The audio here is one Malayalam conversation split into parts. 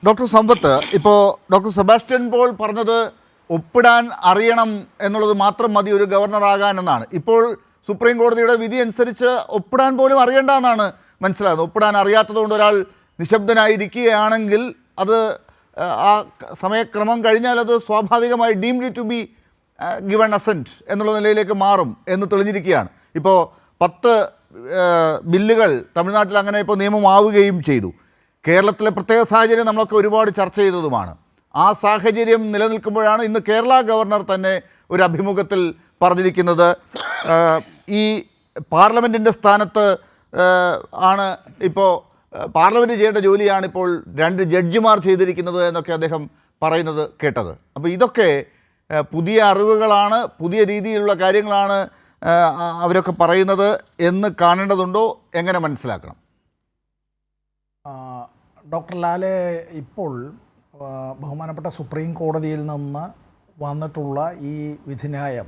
ഡോക്ടർ സമ്പത്ത്, ഇപ്പോൾ ഡോക്ടർ സെബാസ്റ്റ്യൻ പോൾ പറഞ്ഞത് ഒപ്പിടാൻ അറിയണം എന്നുള്ളത് മാത്രം മതി ഒരു ഗവർണറാകാൻ എന്നാണ്. ഇപ്പോൾ സുപ്രീം കോടതിയുടെ വിധി അനുസരിച്ച് ഒപ്പിടാൻ പോലും അറിയേണ്ട എന്നാണ് മനസ്സിലാകുന്നത്. ഒപ്പിടാൻ അറിയാത്തതുകൊണ്ട് ഒരാൾ നിശബ്ദനായിരിക്കുകയാണെങ്കിൽ അത് ആ സമയക്രമം കഴിഞ്ഞാൽ അത് സ്വാഭാവികമായി deemed to be given assent എന്നുള്ള നിലയിലേക്ക് മാറും എന്ന് തെളിഞ്ഞിരിക്കുകയാണ്. ഇപ്പോൾ 10 ബില്ലുകൾ തമിഴ്നാട്ടിൽ അങ്ങനെ ഇപ്പോൾ നിയമമാവുകയും ചെയ്തു. കേരളത്തിലെ പ്രത്യേക സാഹചര്യം നമ്മളൊക്കെ ഒരുപാട് ചർച്ച ചെയ്തതുമാണ്. ആ സാഹചര്യം നിലനിൽക്കുമ്പോഴാണ് ഇന്ന് കേരള ഗവർണർ തന്നെ ഒരു അഭിമുഖത്തിൽ പറഞ്ഞിരിക്കുന്നത് ഈ പാർലമെൻറ്റിൻ്റെ സ്ഥാനത്ത് ആണ് ഇപ്പോൾ പാർലമെൻറ്റ് ചെയ്യേണ്ട ജോലിയാണ് ഇപ്പോൾ 2 ജഡ്ജിമാർ ചെയ്തിരിക്കുന്നത് എന്നൊക്കെ അദ്ദേഹം പറയുന്നത് കേട്ടത്. അപ്പോൾ ഇതൊക്കെ പുതിയ അറിവുകളാണ്, പുതിയ രീതിയിലുള്ള കാര്യങ്ങളാണ് അവരൊക്കെ പറയുന്നത് എന്ന് കാണേണ്ടതുണ്ടോ? എങ്ങനെ മനസ്സിലാക്കണം? ഡോക്ടർ ലാലെ, ഇപ്പോൾ ബഹുമാനപ്പെട്ട സുപ്രീം കോടതിയിൽ നിന്ന് വന്നിട്ടുള്ള ഈ വിധിന്യായം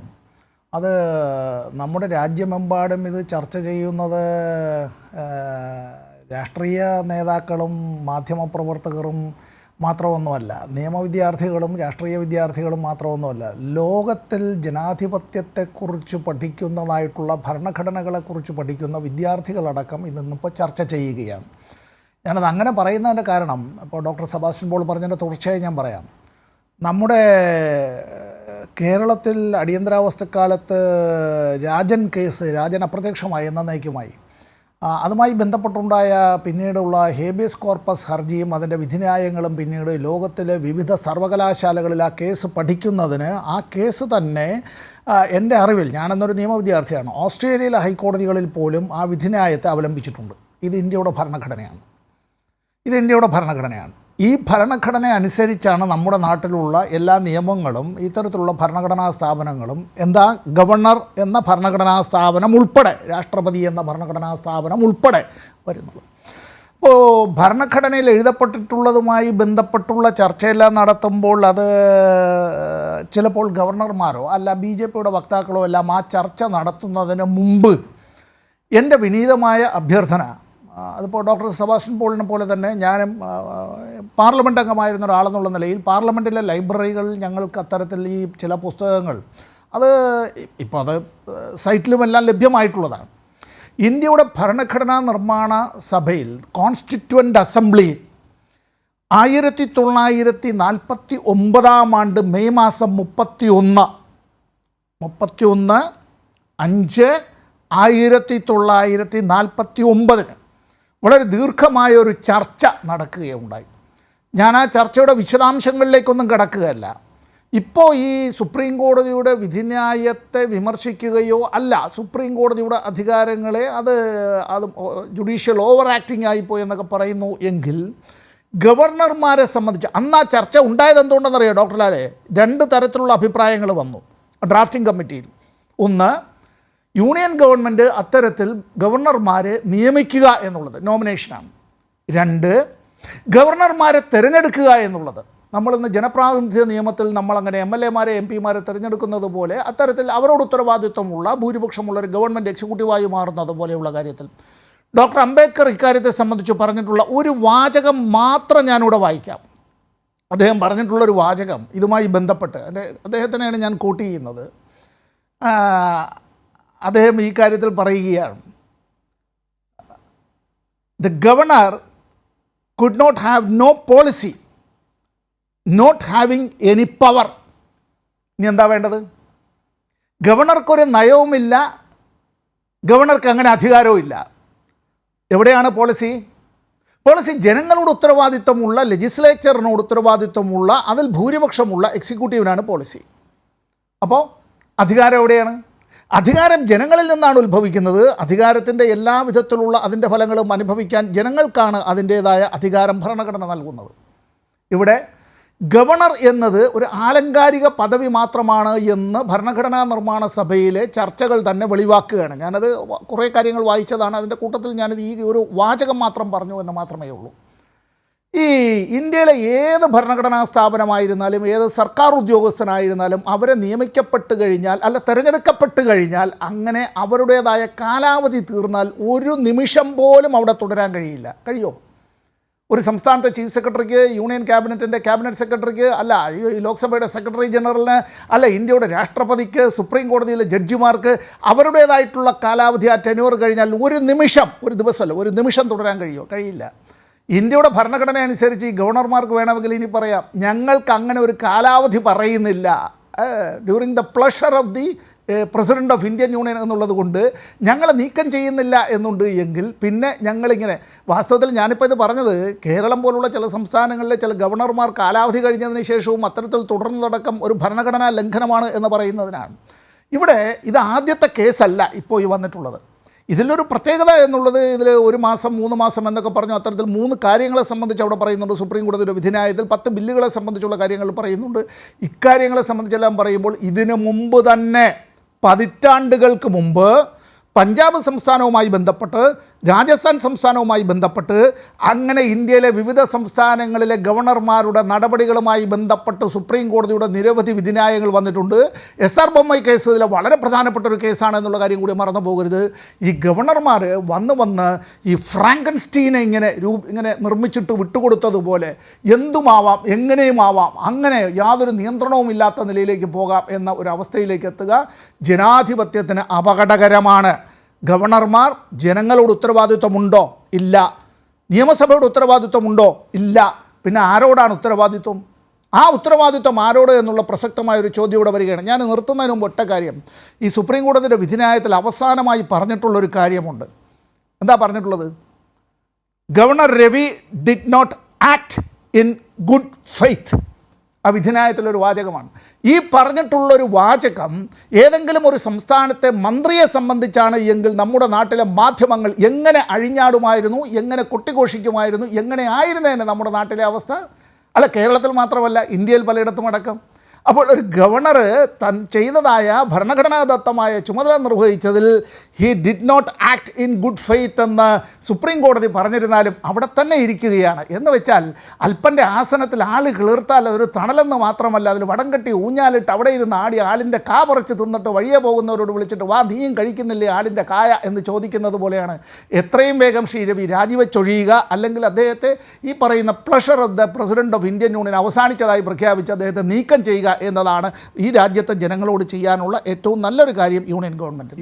അത് നമ്മുടെ രാജ്യമെമ്പാടും ഇത് ചർച്ച ചെയ്യുന്നത് രാഷ്ട്രീയ നേതാക്കളും മാധ്യമപ്രവർത്തകരും മാത്രമൊന്നുമല്ല, നിയമവിദ്യാർത്ഥികളും രാഷ്ട്രീയ വിദ്യാർത്ഥികളും മാത്രമൊന്നുമല്ല. ലോകത്തിൽ ജനാധിപത്യത്തെക്കുറിച്ച് പഠിക്കുന്നതായിട്ടുള്ള ഭരണഘടനകളെക്കുറിച്ച് പഠിക്കുന്ന വിദ്യാർത്ഥികളടക്കം ഇന്നിപ്പോൾ ചർച്ച ചെയ്യുകയാണ്. ഞാനത് അങ്ങനെ പറയുന്നതിൻ്റെ കാരണം, ഇപ്പോൾ ഡോക്ടർ സെബാസ്റ്റ്യൻ പോൾ പറഞ്ഞതിൻ്റെ തുടർച്ചയായി ഞാൻ പറയാം. നമ്മുടെ കേരളത്തിൽ അടിയന്തരാവസ്ഥക്കാലത്ത് രാജൻ അപ്രത്യക്ഷമായി എന്നേക്കുമായി. അതുമായി ബന്ധപ്പെട്ടുണ്ടായ പിന്നീടുള്ള ഹേബിയസ് കോർപ്പസ് ഹർജിയും അതിൻ്റെ വിധിന്യായങ്ങളും പിന്നീട് ലോകത്തിലെ വിവിധ സർവകലാശാലകളിൽ ആ കേസ് പഠിക്കുന്നതിന്, ആ കേസ് തന്നെ എൻ്റെ അറിവിൽ, ഞാനെന്നൊരു നിയമ വിദ്യാർത്ഥിയാണ്, ഓസ്ട്രേലിയയിലെ ഹൈക്കോടതികളിൽ പോലും ആ വിധിന്യായത്തെ അവലംബിച്ചിട്ടുണ്ട്. ഇത് ഇന്ത്യയുടെ ഭരണഘടനയാണ്. ഈ ഭരണഘടന അനുസരിച്ചാണ് നമ്മുടെ നാട്ടിലുള്ള എല്ലാ നിയമങ്ങളും ഇത്തരത്തിലുള്ള ഭരണഘടനാ സ്ഥാപനങ്ങളും, എന്താ ഗവർണർ എന്ന ഭരണഘടനാ സ്ഥാപനം ഉൾപ്പെടെ, രാഷ്ട്രപതി എന്ന ഭരണഘടനാ സ്ഥാപനം ഉൾപ്പെടെ വരുന്നത്. അപ്പോൾ ഭരണഘടനയിൽ എഴുതപ്പെട്ടിട്ടുള്ളതുമായി ബന്ധപ്പെട്ടുള്ള ചർച്ചയെല്ലാം നടത്തുമ്പോൾ അത് ചിലപ്പോൾ ഗവർണർമാരോ അല്ല BJPയുടെ വക്താക്കളോ എല്ലാം ആ ചർച്ച നടത്തുന്നതിന് മുമ്പ് എൻ്റെ വിനീതമായ അഭ്യർത്ഥന, അതിപ്പോൾ ഡോക്ടർ സെബാസ്റ്റ്യൻ പോളിനെ പോലെ തന്നെ ഞാനും പാർലമെൻറ്റ് അംഗമായിരുന്ന ഒരാളെന്നുള്ള നിലയിൽ പാർലമെൻറ്റിലെ ലൈബ്രറികൾ ഞങ്ങൾക്ക് അത്തരത്തിൽ ഈ ചില പുസ്തകങ്ങൾ അത് ഇപ്പോൾ അത് സൈറ്റിലുമെല്ലാം ലഭ്യമായിട്ടുള്ളതാണ്. ഇന്ത്യയുടെ ഭരണഘടനാ നിർമ്മാണ സഭയിൽ കോൺസ്റ്റിറ്റ്യുവൻ്റ് അസംബ്ലിയിൽ 1949 ആണ്ട് മെയ് മാസം 31/5/1949 വളരെ ദീർഘമായൊരു ചർച്ച നടക്കുകയുണ്ടായി. ഞാൻ ആ ചർച്ചയുടെ വിശദാംശങ്ങളിലേക്കൊന്നും കടക്കുകയല്ല. ഇപ്പോൾ ഈ സുപ്രീം കോടതിയുടെ വിധിന്യായത്തെ വിമർശിക്കുകയോ അല്ല, സുപ്രീം കോടതിയുടെ അധികാരങ്ങളെ അത് ജുഡീഷ്യൽ ഓവർ ആക്ടിങ് ആയിപ്പോയി എന്നൊക്കെ പറയുന്നു എങ്കിൽ, ഗവർണർമാരെ സംബന്ധിച്ച് അന്ന് ആ ചർച്ച ഉണ്ടായത് എന്തുകൊണ്ടെന്നറിയാം ഡോക്ടർ ലാലെ? 2 തരത്തിലുള്ള അഭിപ്രായങ്ങൾ വന്നു ഡ്രാഫ്റ്റിംഗ് കമ്മിറ്റിയിൽ. ഒന്ന്, യൂണിയൻ ഗവൺമെൻറ് അത്തരത്തിൽ ഗവർണർമാരെ നിയമിക്കുക എന്നുള്ളത് നോമിനേഷനാണ്. 2, ഗവർണർമാരെ തിരഞ്ഞെടുക്കുക എന്നുള്ളത്. നമ്മളിന്ന് ജനപ്രാതിനിധ്യ നിയമത്തിൽ നമ്മളങ്ങനെ MLA-മാരെ MP-മാരെ തിരഞ്ഞെടുക്കുന്നത് പോലെ അത്തരത്തിൽ അവരോട് ഉത്തരവാദിത്വമുള്ള ഭൂരിപക്ഷമുള്ളൊരു ഗവൺമെൻറ് എക്സിക്യൂട്ടീവായി മാറുന്നത് പോലെയുള്ള കാര്യത്തിൽ ഡോക്ടർ അംബേദ്കർ ഇക്കാര്യത്തെ സംബന്ധിച്ച് പറഞ്ഞിട്ടുള്ള ഒരു വാചകം മാത്രം ഞാനിവിടെ വായിക്കാം. അദ്ദേഹം പറഞ്ഞിട്ടുള്ളൊരു വാചകം ഇതുമായി ബന്ധപ്പെട്ട് അദ്ദേഹത്തിനെയാണ് ഞാൻ കോട്ട് ചെയ്യുന്നത്. അദ്ദേഹം ഈ കാര്യത്തിൽ പറയുകയാണ്, the governor could not have no policy not having any power. ഇനി എന്താ വേണ്ടത്? ഗവർണർക്കൊരു നയവുമില്ല, ഗവർണർക്ക് അങ്ങനെ അധികാരവും ഇല്ല. എവിടെയാണ് പോളിസി? ജനങ്ങളോട് ഉത്തരവാദിത്വമുള്ള, ലെജിസ്ലേച്ചറിനോട് ഉത്തരവാദിത്വമുള്ള, അതിൽ ഭൂരിപക്ഷമുള്ള എക്സിക്യൂട്ടീവിനാണ് പോളിസി. അപ്പോൾ അധികാരം എവിടെയാണ്? അധികാരം ജനങ്ങളിൽ നിന്നാണ് ഉത്ഭവിക്കുന്നത്. അധികാരത്തിൻ്റെ എല്ലാ വിധത്തിലുള്ള അതിൻ്റെ ഫലങ്ങളും അനുഭവിക്കാൻ ജനങ്ങൾക്കാണ് അതിൻ്റേതായ അധികാരം ഭരണഘടന നൽകുന്നത്. ഇവിടെ ഗവർണർ എന്നത് ഒരു ആലങ്കാരിക പദവി മാത്രമാണ് എന്ന് ഭരണഘടനാ നിർമ്മാണ സഭയിലെ ചർച്ചകൾ തന്നെ വെളിവാക്കുകയാണ്. ഞാനത് കുറേ കാര്യങ്ങൾ വായിച്ചതാണ്, അതിൻ്റെ കൂട്ടത്തിൽ ഞാനിത് ഈ ഒരു വാചകം മാത്രം പറഞ്ഞു എന്ന് മാത്രമേ ഉള്ളൂ. ഈ ഇന്ത്യയിലെ ഏത് ഭരണഘടനാ സ്ഥാപനമായിരുന്നാലും ഏത് സർക്കാർ ഉദ്യോഗസ്ഥനായിരുന്നാലും അവരെ നിയമിക്കപ്പെട്ട് കഴിഞ്ഞാൽ അല്ല തിരഞ്ഞെടുക്കപ്പെട്ട് കഴിഞ്ഞാൽ അങ്ങനെ അവരുടേതായ കാലാവധി തീർന്നാൽ ഒരു നിമിഷം പോലും അവിടെ തുടരാൻ കഴിയില്ല. കഴിയുമോ? ഒരു സംസ്ഥാനത്തെ ചീഫ് സെക്രട്ടറിക്ക്, യൂണിയൻ ക്യാബിനറ്റിൻ്റെ ക്യാബിനറ്റ് സെക്രട്ടറിക്ക്, അല്ല ഈ ലോക്സഭയുടെ സെക്രട്ടറി ജനറലിന്, അല്ല ഇന്ത്യയുടെ രാഷ്ട്രപതിക്ക്, സുപ്രീം കോടതിയിലെ ജഡ്ജിമാർക്ക് അവരുടേതായിട്ടുള്ള കാലാവധി ആ ടെന്യൂർ കഴിഞ്ഞാൽ ഒരു ദിവസമല്ല ഒരു നിമിഷം തുടരാൻ കഴിയില്ല. ഇന്ത്യയുടെ ഭരണഘടന അനുസരിച്ച് ഈ ഗവർണർമാർക്ക് വേണമെങ്കിൽ ഇനി പറയാം, ഞങ്ങൾക്ക് അങ്ങനെ ഒരു കാലാവധി പറയുന്നില്ല, during the pleasure of the president of Indian union എന്നുള്ളത് കൊണ്ട് ഞങ്ങളെ നീക്കം ചെയ്യുന്നില്ല എന്നുണ്ട് എങ്കിൽ പിന്നെ ഞങ്ങളിങ്ങനെ വാസ്തവത്തിൽ ഞാനിപ്പോൾ ഇത് പറഞ്ഞത് കേരളം പോലുള്ള ചില സംസ്ഥാനങ്ങളിലെ ചില ഗവർണർമാർ കാലാവധി കഴിഞ്ഞതിന് ശേഷവും അത്തരത്തിൽ തുടർന്നതടക്കം ഒരു ഭരണഘടനാ ലംഘനമാണ് എന്ന് പറയുന്നതിനാണ്. ഇവിടെ ഇത് ആദ്യത്തെ കേസല്ല ഇപ്പോൾ ഈ വന്നിട്ടുള്ളത്. ഇതിലൊരു പ്രത്യേകത എന്നുള്ളത് ഇതിൽ 1 മാസം 3 മാസം എന്നൊക്കെ പറഞ്ഞു അത്തരത്തിൽ 3 കാര്യങ്ങളെ സംബന്ധിച്ച് അവിടെ പറയുന്നുണ്ട്. സുപ്രീം കോടതിയുടെ വിധിന്യായത്തിൽ 10 ബില്ലുകളെ സംബന്ധിച്ചുള്ള കാര്യങ്ങൾ പറയുന്നുണ്ട്. ഇക്കാര്യങ്ങളെ സംബന്ധിച്ചെല്ലാം പറയുമ്പോൾ ഇതിനു മുമ്പ് തന്നെ പതിറ്റാണ്ടുകൾക്ക് മുമ്പ് പഞ്ചാബ് സംസ്ഥാനവുമായി ബന്ധപ്പെട്ട്, രാജസ്ഥാൻ സംസ്ഥാനവുമായി ബന്ധപ്പെട്ട്, അങ്ങനെ ഇന്ത്യയിലെ വിവിധ സംസ്ഥാനങ്ങളിലെ ഗവർണർമാരുടെ നടപടികളുമായി ബന്ധപ്പെട്ട് സുപ്രീം കോടതിയുടെ നിരവധി വിധിന്യായങ്ങൾ വന്നിട്ടുണ്ട്. SR ബൊമ്മൈ കേസ് ഇതിലെ വളരെ പ്രധാനപ്പെട്ട ഒരു കേസാണ് എന്നുള്ള കാര്യം കൂടി മറന്നു പോകരുത്. ഈ ഗവർണർമാർ വന്ന് ഈ ഫ്രാങ്കൻസ്റ്റീനെ ഇങ്ങനെ നിർമ്മിച്ചിട്ട് വിട്ടുകൊടുത്തതുപോലെ എന്തുമാവാം, എങ്ങനെയുമാവാം, അങ്ങനെ യാതൊരു നിയന്ത്രണവും ഇല്ലാത്ത നിലയിലേക്ക് പോകാം എന്ന ഒരു അവസ്ഥയിലേക്ക് എത്തുക ജനാധിപത്യത്തിന് അപകടകരമാണ്. ഗവർണർമാർ ജനങ്ങളോട് ഉത്തരവാദിത്വമുണ്ടോ? ഇല്ല. നിയമസഭയുടെ ഉത്തരവാദിത്വമുണ്ടോ? ഇല്ല. പിന്നെ ആരോടാണ് ഉത്തരവാദിത്വം? ആ ഉത്തരവാദിത്വം ആരോട് എന്നുള്ള പ്രസക്തമായൊരു ചോദ്യം ഇവിടെ വരികയാണ്. ഞാൻ നിർത്തുന്നതിന് മുമ്പ് ഒറ്റ കാര്യം, ഈ സുപ്രീം കോടതിയുടെ വിധിന്യായത്തിൽ അവസാനമായി പറഞ്ഞിട്ടുള്ളൊരു കാര്യമുണ്ട്. എന്താ പറഞ്ഞിട്ടുള്ളത്? Governor Ravi did not act in good faith. ആ വിധിന്യായത്തിലൊരു വാചകമാണ്. ഈ പറഞ്ഞിട്ടുള്ളൊരു വാചകം ഏതെങ്കിലും ഒരു സംസ്ഥാനത്തെ മന്ത്രിയെ സംബന്ധിച്ചാണ് എങ്കിൽ നമ്മുടെ നാട്ടിലെ മാധ്യമങ്ങൾ എങ്ങനെ അഴിഞ്ഞാടുമായിരുന്നു, എങ്ങനെ കൊട്ടിഘോഷിക്കുമായിരുന്നു, എങ്ങനെ ആയിരുന്നേനെ നമ്മുടെ നാട്ടിലെ അവസ്ഥ. അല്ല, കേരളത്തിൽ മാത്രമല്ല, ഇന്ത്യയിൽ പലയിടത്തും അടക്കം. അപ്പോൾ ഒരു ഗവർണർ ചെയ്തതായ ഭരണഘടനാദത്തമായ ചുമതല നിർവഹിച്ചതിൽ he did not act in good faith എന്ന് സുപ്രീം കോടതി പറഞ്ഞിരുന്നാലും അവിടെ തന്നെ ഇരിക്കുകയാണ്. എന്ന് വെച്ചാൽ അല്പൻ്റെ ആസനത്തിൽ ആൾ കിളിർത്താൽ അതൊരു തണലെന്ന് മാത്രമല്ല, അതിൽ വടം കെട്ടി ഊഞ്ഞാലിട്ട് അവിടെ ഇരുന്ന് ആടി ആളിൻ്റെ കാ പറിച്ച് തിന്നിട്ട് വഴിയെ പോകുന്നവരോട് വിളിച്ചിട്ട് വാ നീയും കഴിക്കുന്നില്ലേ ആളിൻ്റെ കായ എന്ന് ചോദിക്കുന്നത് പോലെയാണ്. എത്രയും വേഗം ശ്രീ രവി രാജിവെച്ചൊഴിയുക, അല്ലെങ്കിൽ അദ്ദേഹത്തെ ഈ പറയുന്ന pleasure of the president of Indian union അവസാനിച്ചതായി പ്രഖ്യാപിച്ച് അദ്ദേഹത്തെ നീക്കം ചെയ്യുക എന്നതാണ് ഈ രാജ്യത്തെ ജനങ്ങളോട് ചെയ്യാനുള്ള ഏറ്റവും നല്ലൊരു കാര്യം യൂണിയൻ ഗവൺമെൻറ്.